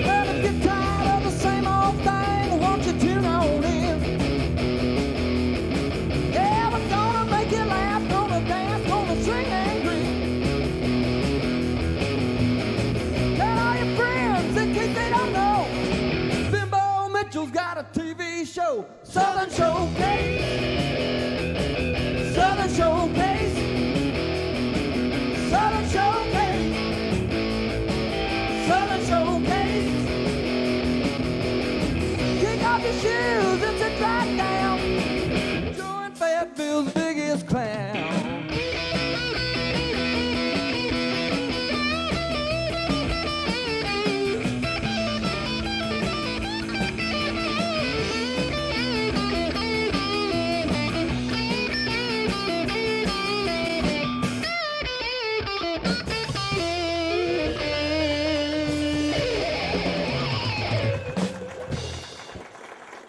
Well, if you're tired of the same old thing, won't you tune on in? Yeah, we're gonna make you laugh, gonna dance, gonna sing and grin. Tell all your friends in case they don't know, Bimbo Mitchell's got a TV show, Southern Showcase. Southern Showcase. Southern Showcase. Southern Showcase. Kick off your shoes, it's a drive down. Join Fayetteville's biggest clown.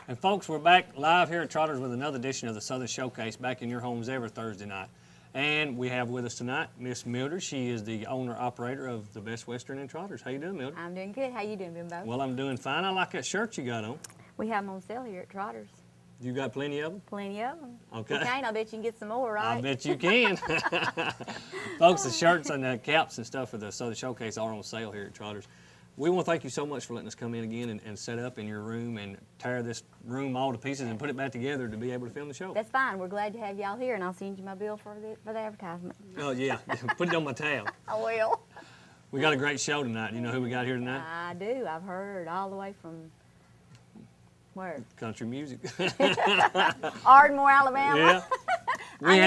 And folks, we're back live here at Trotters with another edition of the Southern Showcase, back in your homes every Thursday night. And we have with us tonight Miss Mildred. She is the owner-operator of the Best Western in Trotters. How you doing, Mildred? I'm doing good. How you doing, Bimbo? Well, I'm doing fine. I like that shirt you got on. We have them on sale here at Trotters. You got plenty of them? Plenty of them. Okay. If you can't, I bet you can get some more, right? I bet you can. Folks, the shirts and the caps and stuff for the Southern Showcase are on sale here at Trotters. We want to thank you so much for letting us come in again and set up in your room and tear this room all to pieces and put it back together to be able to film the show. That's fine. We're glad to have y'all here, and I'll send you my bill for the advertisement. Oh, yeah. Put it on my tab. I will. We got a great show tonight. You know who we got here tonight? I do. I've heard all the way from where? Country music. Ardmore, Alabama. Yeah. We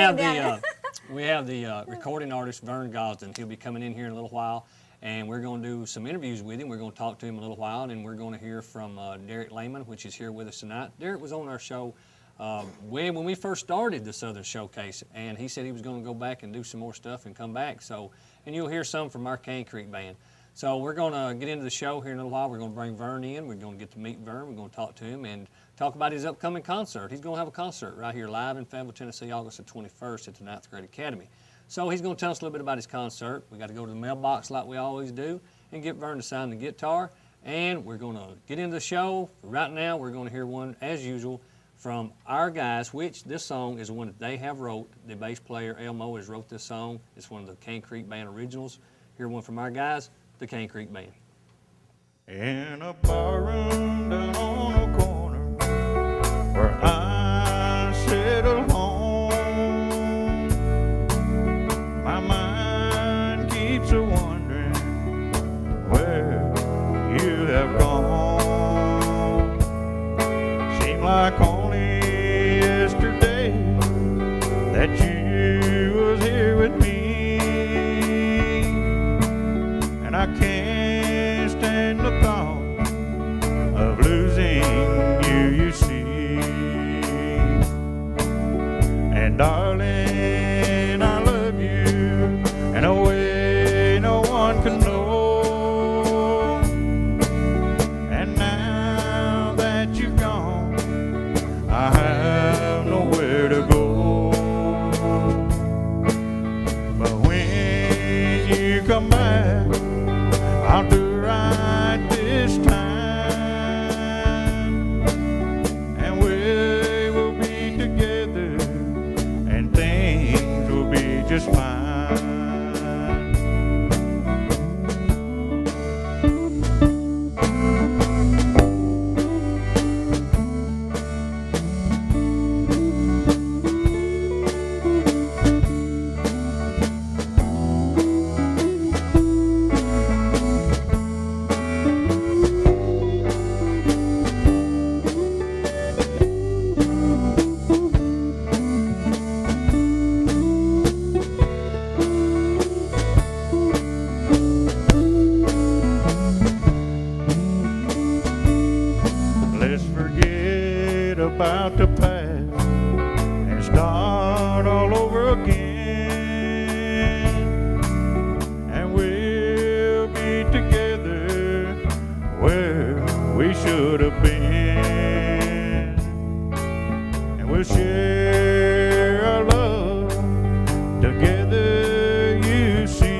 have the there. recording artist Vern Gosdin. He'll be coming in here in a little while, and we're going to do some interviews with him. We're going to talk to him a little while, and we're going to hear from Laymon, which is here with us tonight. Derek was on our show when we first started the Southern Showcase, and he said he was going to go back and do some more stuff and come back. So, and you'll hear some from our Cane Creek band. So we're going to get into the show here in a little while. We're going to bring Vern in. We're going to get to meet Vern. We're going to talk to him and talk about his upcoming concert. He's going to have a concert right here live in Fayetteville, Tennessee, August the 21st at the 9th Grade Academy. So he's going to tell us a little bit about his concert. We got to go to the mailbox like we always do and get Vern to sign the guitar. And we're going to get into the show. Right now, we're going to hear one, as usual, from our guys, which this song is one that they have wrote. The bass player, Elmo, has wrote this song. It's one of the Cane Creek Band originals. Hear one from our guys, the Cane Creek Band. In a barroom down on a corner where I sit alone, my mind keeps a wondering where you have gone. Seemed like only yesterday that you was here with me, and I can't stand the thought of losing you, you see. And darling, I love you in a way no one can know. And now that you're gone, I have nowhere to go. But when you come back, I'll do right this time, and we will be together, and things will be just fine. Let's forget about the past and start all over again, and we'll be together where we should have been, and we'll share our love together, you see.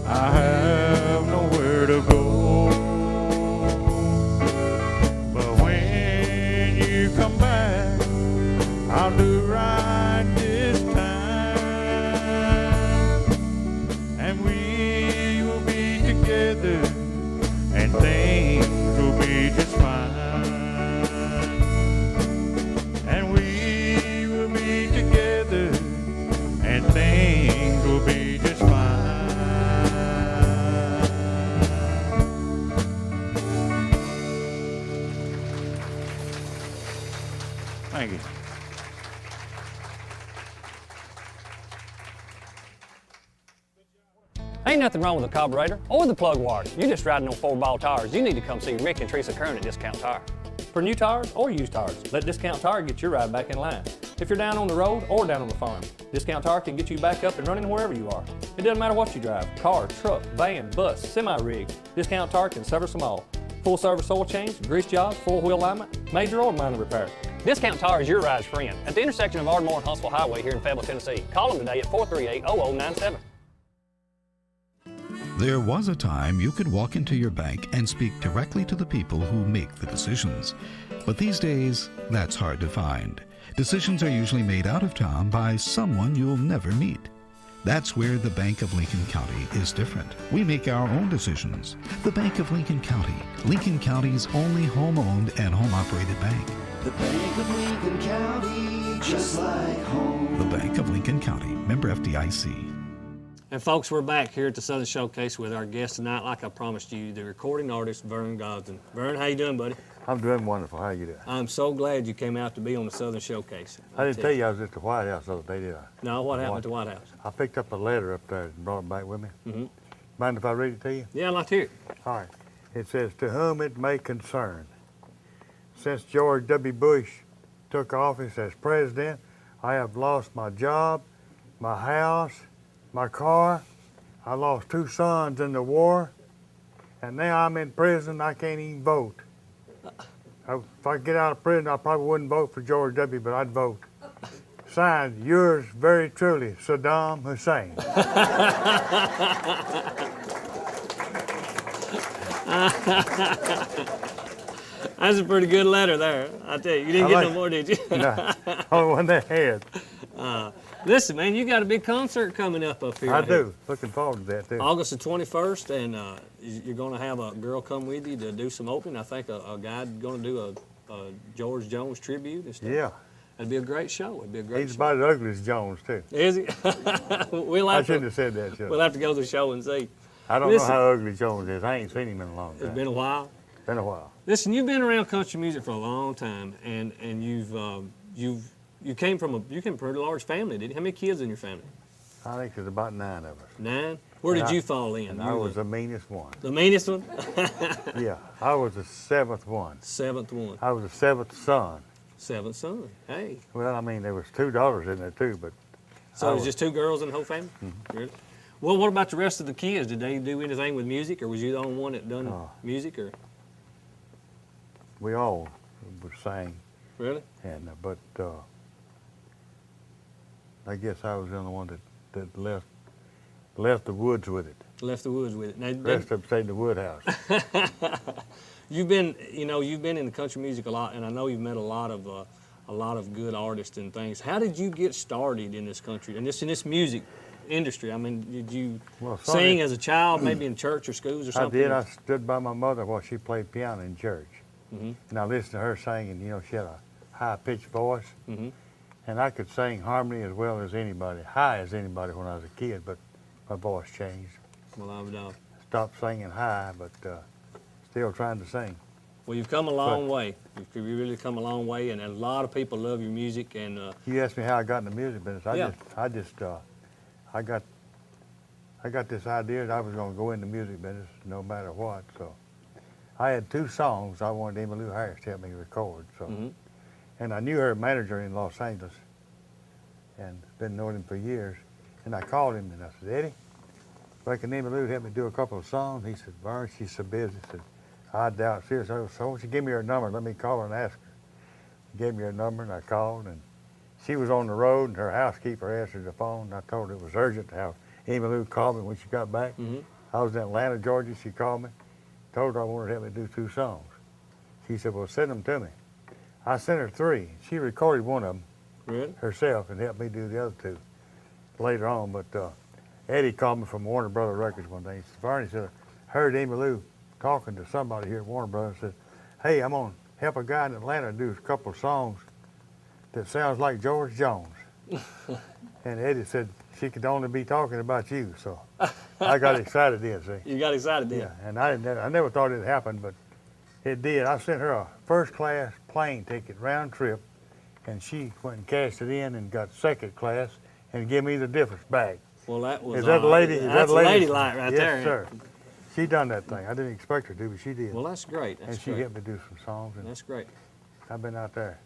I have nowhere to go. But when you come back, I'll do right this time, and we will be together, and things will be just fine. And we will be together, and things will be just fine. Thank you. Ain't nothing wrong with the carburetor or the plug wire. You're just riding on 4-ball tires. You need to come see Rick and Teresa Kern at Discount Tire. For new tires or used tires, let Discount Tire get your ride back in line. If you're down on the road or down on the farm, Discount Tire can get you back up and running wherever you are. It doesn't matter what you drive, car, truck, van, bus, semi-rig, Discount Tire can service them all. Full service oil change, grease jobs, 4-wheel alignment, major or minor repair. Discount Tire is your ride's friend at the intersection of Ardmore and Huntsville Highway here in Fayetteville, Tennessee. Call them today at 438-0097. There was a time you could walk into your bank and speak directly to the people who make the decisions. But these days, that's hard to find. Decisions are usually made out of town by someone you'll never meet. That's where the Bank of Lincoln County is different. We make our own decisions. The Bank of Lincoln County, Lincoln County's only home-owned and home-operated bank. The Bank of Lincoln County, just like home. The Bank of Lincoln County, member FDIC. And folks, we're back here at the Southern Showcase with our guest tonight, like I promised you, the recording artist, Vern Gosdin. Vern, how you doing, buddy? I'm doing wonderful. How you doing? I'm so glad you came out to be on the Southern Showcase. I didn't tell you I was at the White House the other day, did I? No, what happened at the White House? I picked up a letter up there and brought it back with me. Mm-hmm. Mind if I read it to you? Yeah, I'd like to hear it. All right. It says, to whom it may concern. Since George W. Bush took office as president, I have lost my job, my house, my car. I lost 2 sons in the war, and now I'm in prison. I can't even vote. If I get out of prison, I probably wouldn't vote for George W., but I'd vote. Signed, yours very truly, Saddam Hussein. That's a pretty good letter there. I tell you, you didn't get no more, did you? No, only one they had. Listen, man, you got a big concert coming up here. I do. Looking forward to that, too. August the 21st, and you're going to have a girl come with you to do some opening. I think a guy going to do a George Jones tribute and stuff. Yeah. It'd be a great show. It'd be a great He's show. about as ugly as Jones, too. Is he? I shouldn't have said that, should We'll have to go to the show and see. I don't know how ugly Jones is. I ain't seen him in a long time. It's been a while. Been a while. Listen, you've been around country music for a long time, and you came from a pretty large family, didn't you? How many kids in your family? I think there's about 9 of us. 9? Where did you fall in? And I was the meanest one. The meanest one? Yeah, I was the 7th one. 7th one. I was the 7th son. 7th son. Hey. Well, I mean, there was 2 daughters in there, too, but... So it was just 2 girls in the whole family? Mm-hmm. Really? Well, what about the rest of the kids? Did they do anything with music, or was you the only one that done music, or? We all would sing. Really? And but I guess I was the only one that left the woods with it. Left the woods with it. Now, the rest of them stayed in the wood house. You've been in the country music a lot, and I know you've met a lot of good artists and things. How did you get started in this country, in this music industry? I mean, did you sing as a child, maybe in church or schools or something? I did. I stood by my mother while she played piano in church. Mm-hmm. And I listened to her sing, and she had a high-pitched voice. Mm-hmm. And I could sing harmony as well as anybody, high as anybody when I was a kid, but my voice changed. Well, I would stopped singing high, but still trying to sing. Well, you've come a long way. You've really come a long way, and a lot of people love your music. And you asked me how I got in the music business. I got this idea that I was going to go in the music business no matter what. So I had 2 songs I wanted Emmylou Harris to help me record. So, and I knew her manager in Los Angeles, and been knowing him for years. And I called him and I said, Eddie, reckon Emmylou would help me do a couple of songs. He said, Vern, she's so busy. I said, I doubt seriously. So why don't you give me her number? Let me call her and ask her. He gave me her number, and I called, and she was on the road, and her housekeeper answered the phone. And I told her it was urgent to have Emmylou call me when she got back. I was in Atlanta, Georgia. She called me, told her I wanted to help me do 2 songs. She said, well, send them to me. I sent her 3. She recorded one of them Really? herself and helped me do the other 2 later on. But Eddie called me from Warner Brother Records one day. He said, Vern, he said, I heard Emmylou talking to somebody here at Warner Brothers. Said, hey, I'm going to help a guy in Atlanta do a couple of songs that sounds like George Jones. And Eddie said she could only be talking about you. So I got excited then, see. You got excited then? Yeah, and I never thought it'd happen, but it did. I sent her a first-class plane ticket, round trip, and she went and cashed it in and got second class and give me the difference back. Well, that was. Is that a lady? That's ladylike right yes, there. Yes, sir. She done that thing. I didn't expect her to, but she did. Well, that's great. That's and she great. helped me do some songs, and That's great. I've been out there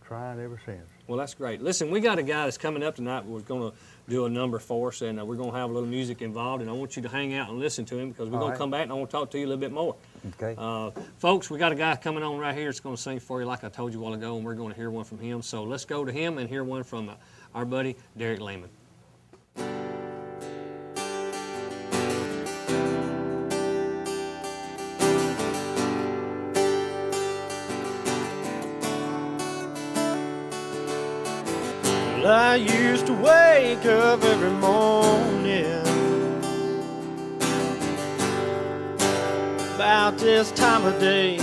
trying ever since. Well, that's great. Listen, we got a guy that's coming up tonight. We're going to do a number for us, and we're going to have a little music involved, and I want you to hang out and listen to him because we're going to come back and I want to talk to you a little bit more. Okay. Folks, we got a guy coming on right here that's going to sing for you like I told you a while ago, and we're going to hear one from him. So let's go to him and hear one from our buddy, Derek Laymon. I used to wake up every morning about this time of day,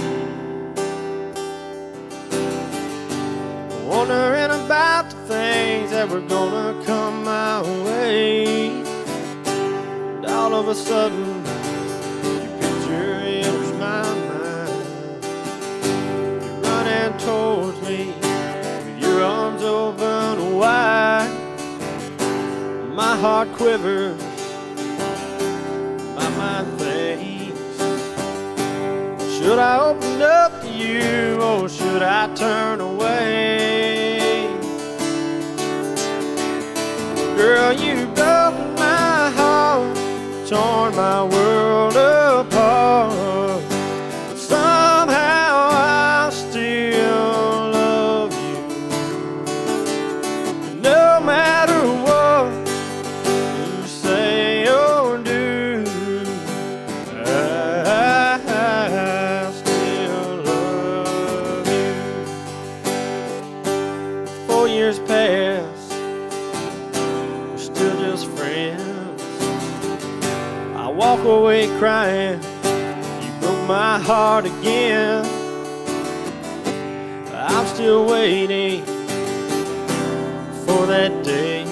wondering about the things that were gonna come my way. And all of a sudden, your picture enters my mind. You're running towards me, your arms open wide. My heart quivers, my mind thinks, should I open up to you or should I turn away? Girl, you broke my heart, torn my world apart, but somehow I still love you. No matter what you say or do, I still love you. 4 years pass, we're still just friends. I walk away crying, you broke my heart again. I'm still waiting for that day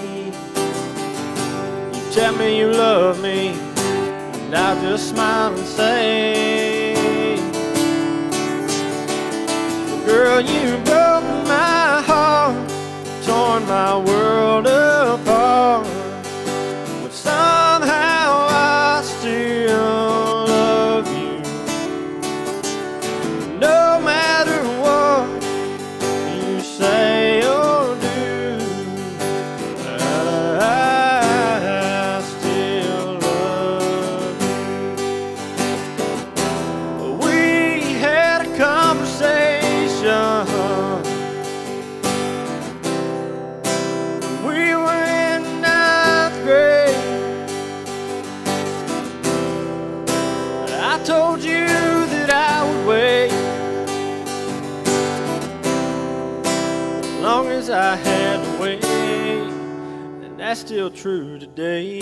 you tell me you love me, and I'll just smile and say, girl, you broke my heart, torn my world apart, but somehow I still love you. No matter what you say or do, I still love you. We had a conversation. We were in 9th grade. I told you that I would wait as long as I had to wait, and that's still true today.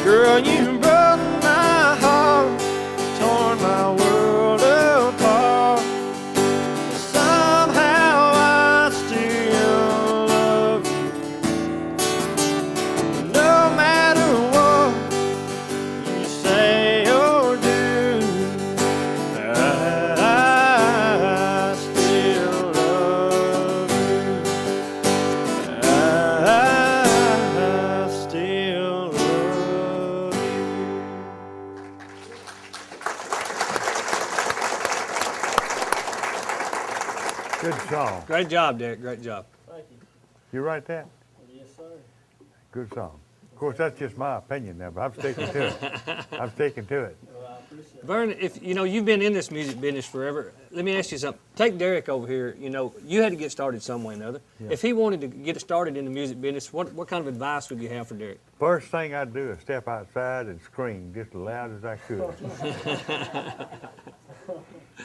Girl, you broke my heart, torn my world apart. Somehow I still love you. No matter what you say or do, I still love you. I still love you. Good song. Great job, Derek. Great job. Thank you. You write that? Yes, sir. Good song. Of course, that's just my opinion now, but I'm sticking to it. I'm sticking to it. Well, I Vern, if you know you've been in this music business forever, let me ask you something. Take Derek over here. You know, you had to get started some way or another. Yeah. If he wanted to get started in the music business, what kind of advice would you have for Derek? First thing I'd do is step outside and scream just as loud as I could.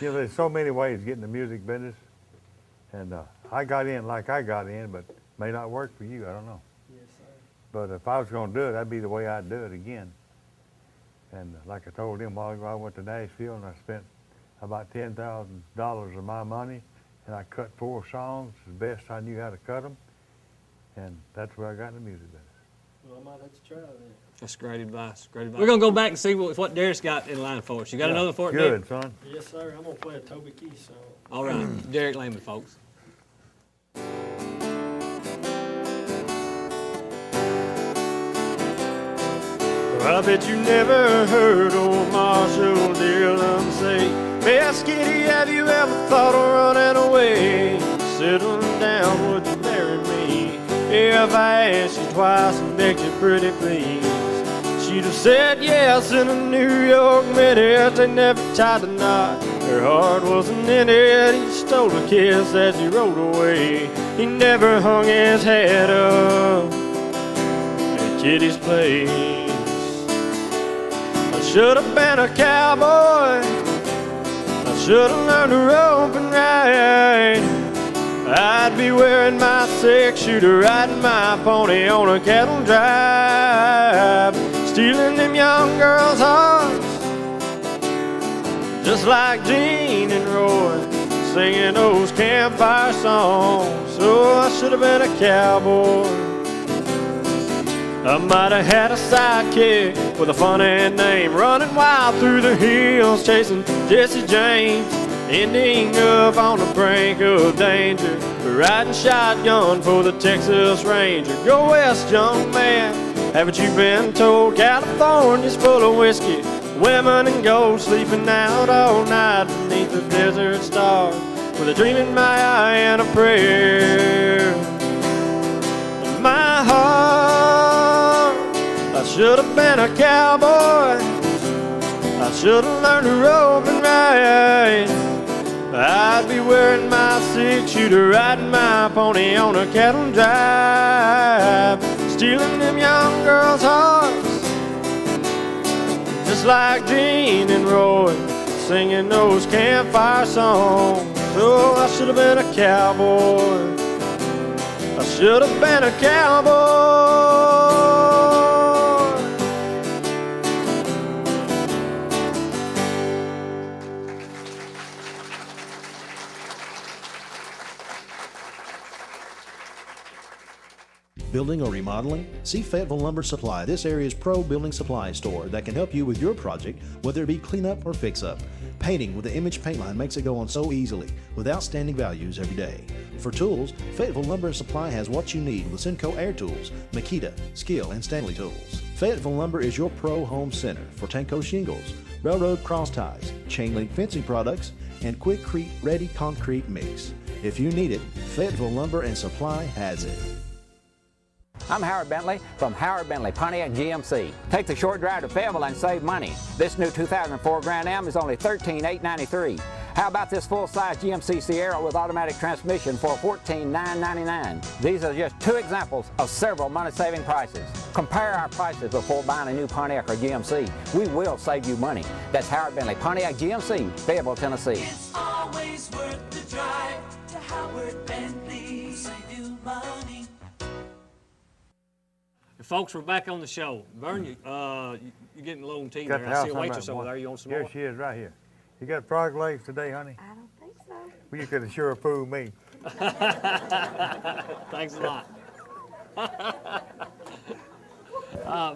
You know, there's so many ways to get in the music business, and I got in like I got in, but may not work for you. I don't know. Yes, sir. But if I was going to do it, that'd be the way I'd do it again. And like I told him a while ago, I went to Nashville and I spent about $10,000 of my money, and I cut 4 songs as best I knew how to cut them, and that's where I got in the music business. Well, I might have to try that. That's great advice. Great advice. We're gonna go back and see what Derek's got in line for us. You got another for it, Derek? Good, son. Yes, sir. I'm going to play a Toby Keith song. All right, Derek Laymon, folks. I bet you never heard old Marshall Dillon say, Miss Kitty, have you ever thought of running away? Settling down, would you marry me? If I asked you twice and begged you pretty please, she'd have said yes in a New York minute. They never tied the knot, her heart wasn't in it. He stole a kiss as he rode away. He never hung his head up at Kitty's place. I should have been a cowboy, I should have learned to rope and ride. I'd be wearing my 6-shooter, riding my pony on a cattle drive, stealing them young girls' hearts, just like Gene and Roy, singing those campfire songs. So I should have been a cowboy. I might have had a sidekick with a funny name, running wild through the hills, chasing Jesse James, ending up on the brink of danger, riding shotgun for the Texas Ranger. Go west, young man, haven't you been told California's full of whiskey, women and gold, sleeping out all night beneath the desert stars, with a dream in my eye and a prayer in my heart. I should have been a cowboy, I should have learned to rope and ride. I'd be wearing my 6-shooter, riding my pony on a cattle drive, stealing them young girls' hearts, just like Gene and Roy, singing those campfire songs. Oh, I should have been a cowboy, I should have been a cowboy. Building or remodeling? See Fayetteville Lumber Supply, this area's pro building supply store that can help you with your project, whether it be cleanup or fix-up. Painting with the Image paint line makes it go on so easily, with outstanding values every day. For tools, Fayetteville Lumber Supply has what you need with Senco Air Tools, Makita, Skill, and Stanley Tools. Fayetteville Lumber is your pro home center for Tanco shingles, railroad cross ties, chain link fencing products, and Quickcrete Ready Concrete Mix. If you need it, Fayetteville Lumber and Supply has it. I'm Howard Bentley from Howard Bentley Pontiac GMC. Take the short drive to Fayetteville and save money. This new 2004 Grand Am is only $13,893. How about this full-size GMC Sierra with automatic transmission for $14,999? These are just 2 examples of several money-saving prices. Compare our prices before buying a new Pontiac or GMC. We will save you money. That's Howard Bentley Pontiac GMC, Fayetteville, Tennessee. It's always worth the drive to Howard Bentley. Save you money. Folks, we're back on the show. Vern, you're getting low on tea Got there. the I see a house waitress number over there. You want some Here more? she is right here. You got frog legs today, honey? I don't think so. Well, you could have sure fooled me. Thanks a lot.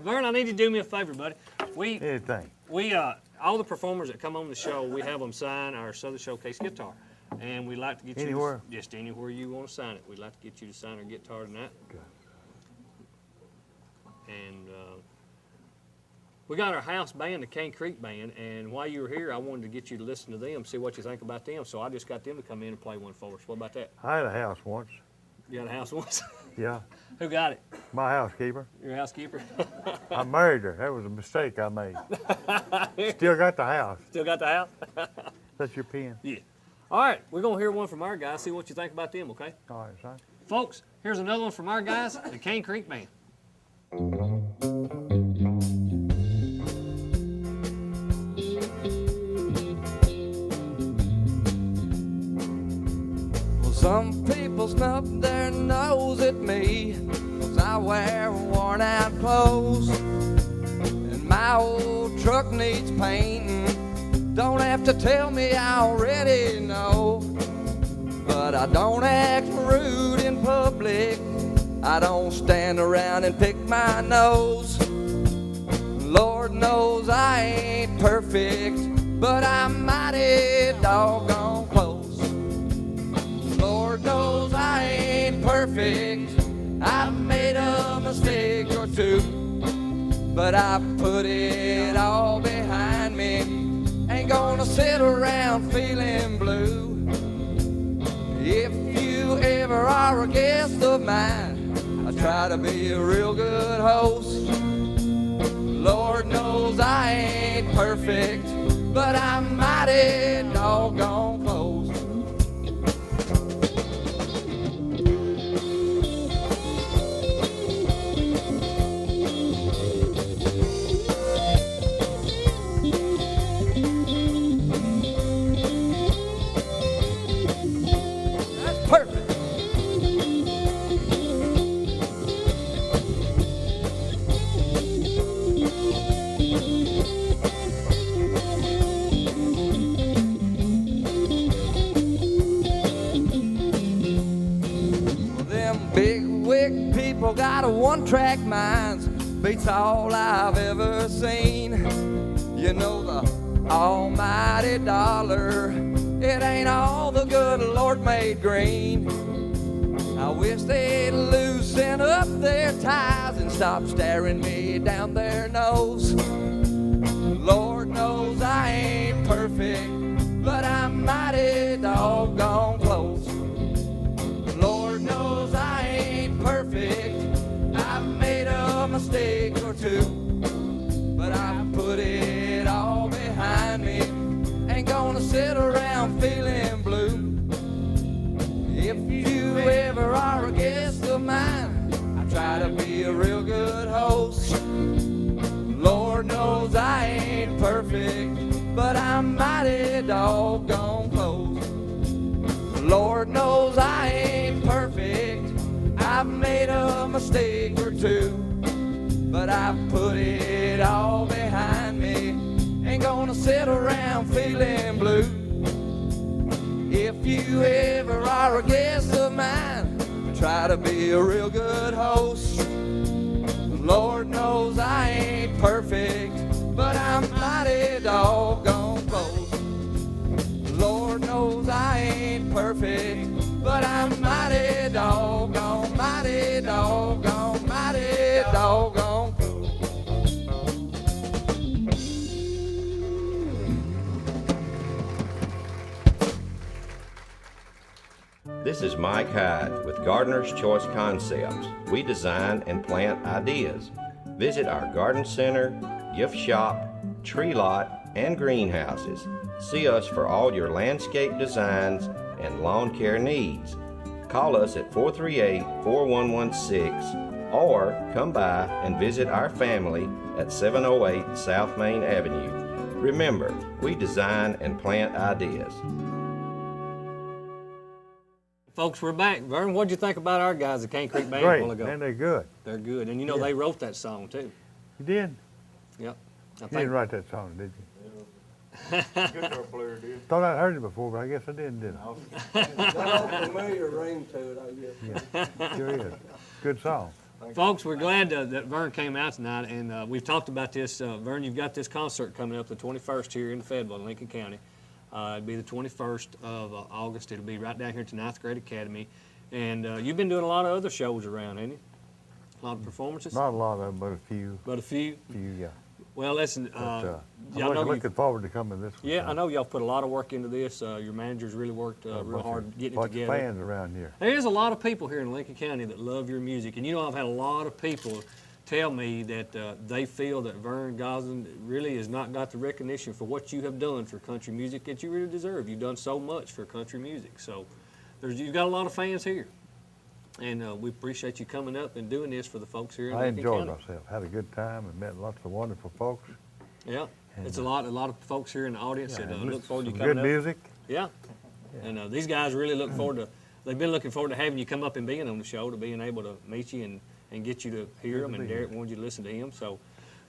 Vern, I need you to do me a favor, buddy. Anything. We all the performers that come on the show, we have them sign our Southern Showcase guitar. And we'd like to get Anywhere? you just anywhere you want to sign it. We'd like to get you to sign our guitar tonight. Good. And we got our house band, the Cane Creek Band, and while you were here, I wanted to get you to listen to them, see what you think about them. So I just got them to come in and play one for us. What about that? I had a house once. You had a house once? Yeah, Who got it? my housekeeper. Your housekeeper? I married her. That was a mistake I made. Still got the house. Still got the house? That's your pen. Yeah. All right, we're going to hear one from our guys, see what you think about them, okay? All right, son. Folks, here's another one from our guys, the Cane Creek Band. Well, some people snub their nose at me 'cause I wear worn out clothes. And my old truck needs painting. Don't have to tell me, I already know. But I don't act rude in public. I don't stand around and pick my nose. Lord knows I ain't perfect, but I'm mighty doggone close. Lord knows I ain't perfect. I've made a mistake or two, but I put it all behind me. Ain't gonna sit around feeling blue. If you ever are a guest of mine, I try to be a real good host. Lord knows I ain't perfect, but I'm mighty doggone close. People got a one-track minds, beats all I've ever seen. You know the almighty dollar, it ain't all the good Lord made green. I wish they'd loosen up their ties and stop staring me down their nose. Lord knows I ain't perfect, but I'm mighty doggone close. Lord knows I ain't perfect. I've made a mistake or two, but I put it all behind me. Ain't gonna sit around feeling blue. If you ever are a guest of mine, I try to be a real good host. Lord knows I ain't perfect, but I'm mighty doggone close. Lord knows I ain't perfect. I've made a mistake or two, but I put it all behind me. Ain't gonna sit around feeling blue. If you ever are a guest of mine, try to be a real good host. Lord knows I ain't perfect, but I'm mighty doggone close. Lord knows I ain't perfect, but I'm mighty doggone, mighty doggone, mighty doggone close. This is Mike Hyde with Gardener's Choice Concepts. We design and plant ideas. Visit our garden center, gift shop, tree lot, and greenhouses. See us for all your landscape designs and lawn care needs. Call us at 438-4116 or come by and visit our family at 708 South Main Avenue. Remember, we design and plant ideas. Folks, we're back. Vern, what'd you think about our guys at Cane Creek Band Great, a while ago? man, they're good. They're good. And you know, they wrote that song, too. You did? Yep. You didn't write that song, did you? Guitar player did. Thought I'd heard it before, but I guess I didn't I? Got a familiar ring to it, I guess. Yeah, sure is. Good song. Folks, we're glad that Vern came out tonight, and we've talked about this. Vern, you've got this concert coming up the 21st here in Fayetteville, in Lincoln County. It'll be the 21st of August. It'll be right down here at the 9th Grade Academy. And you've been doing a lot of other shows around, haven't you? A lot of performances? Not a lot of them, but a few. But a few? Few, yeah. Well, listen, I'm I know looking forward to coming this one. I know y'all put a lot of work into this. Your managers really worked real hard getting it together. Bunch of fans around here. There's a lot of people here in Lincoln County that love your music, and you know I've had a lot of people tell me that they feel that Vern Gosdin really has not got the recognition for what you have done for country music that you really deserve. You've done so much for country music, so you've got a lot of fans here, and we appreciate you coming up and doing this for the folks here in Lincoln County. I enjoyed myself, had a good time, and met lots of wonderful folks. Yeah, and it's a lot of folks here in the audience that look forward to you coming coming up. Good music. Yeah, and these guys really look forward to. They've been looking forward to having you come up and being on the show, to being able to meet you and get you to hear them, and Derek wanted you to listen to him. So,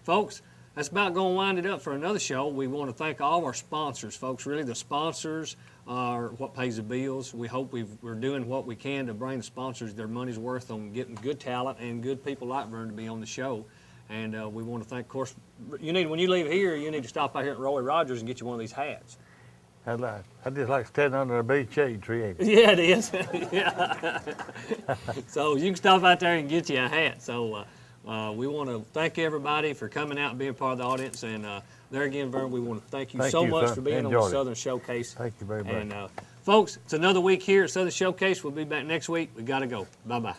folks, that's about going to wind it up for another show. We want to thank all of our sponsors, folks. Really, the sponsors are what pays the bills. We hope we're doing what we can to bring the sponsors their money's worth on getting good talent and good people like Vern to be on the show. And we want to thank, of course, when you leave here, you need to stop out here at Roy Rogers and get you one of these hats. I just like standing under a big shade tree, ain't it? Yeah, it is. Yeah. So you can stop out there and get you a hat. So we want to thank everybody for coming out and being part of the audience. And there again, Vern, we want to thank you so much for being on the Southern Showcase. Thank you very much. And folks, it's another week here at Southern Showcase. We'll be back next week. We got to go. Bye-bye.